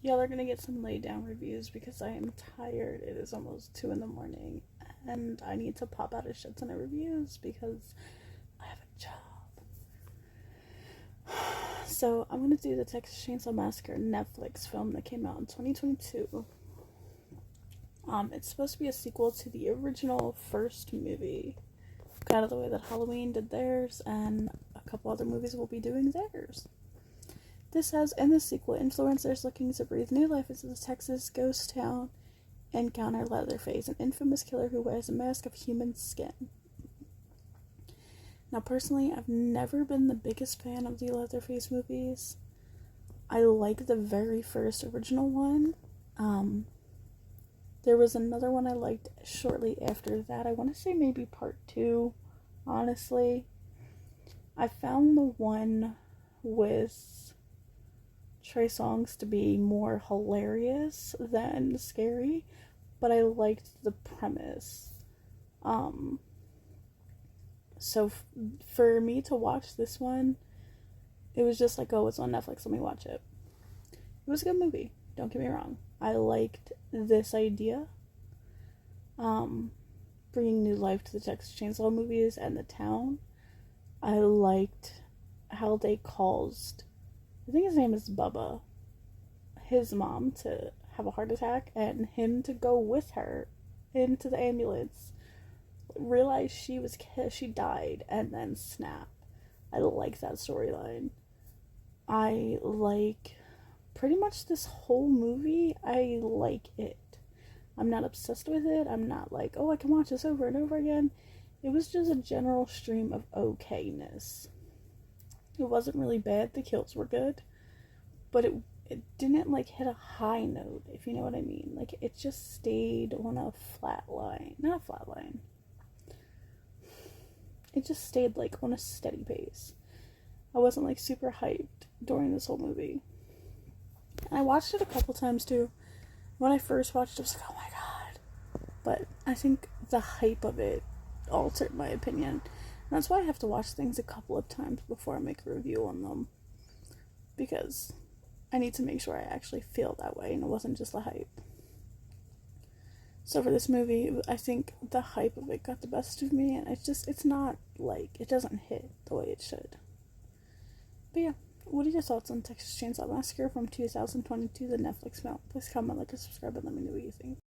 y'all are gonna get some lay down reviews because I am tired. It is almost 2 in the morning and I need to pop out a shit ton of reviews because I have a job. So I'm gonna do the Texas Chainsaw Massacre Netflix film that came out in 2022. It's supposed to be a sequel to the original first movie, kind of the way that Halloween did theirs, and a couple other movies will be doing theirs. This has, in the sequel, influencers looking to breathe new life into the Texas ghost town encounter Leatherface, an infamous killer who wears a mask of human skin. Now, personally, I've never been the biggest fan of the Leatherface movies. I like the very first original one. There was another one I liked shortly after that. I want to say maybe part 2, honestly. I found the one with Trey Songz to be more hilarious than scary, but I liked the premise. So for me to watch this one, it was just like, oh, it's on Netflix, let me watch it. It was a good movie, don't get me wrong. I liked this idea, bringing new life to the Texas Chainsaw movies and the town. I liked how they caused, I think his name is Bubba, his mom to have a heart attack and him to go with her into the ambulance, realize she died, and then snap. I like that storyline. I like pretty much this whole movie. I like it. I'm not obsessed with it. I'm not like, oh, I can watch this over and over again. It was just a general stream of okayness. It wasn't really bad. The kills were good, but it didn't like hit a high note, if you know what I mean. Like, it just stayed on a flat line. Not a flat line. It just stayed like on a steady pace. I wasn't like super hyped during this whole movie. And I watched it a couple times too. When I first watched it, I was like, oh my god. But I think the hype of it altered my opinion. And that's why I have to watch things a couple of times before I make a review on them. Because I need to make sure I actually feel that way and it wasn't just a hype. So for this movie, I think the hype of it got the best of me, and it's not like, it doesn't hit the way it should. But yeah, what are your thoughts on Texas Chainsaw Massacre from 2022, the Netflix film? Please comment, like, and subscribe, and let me know what you think.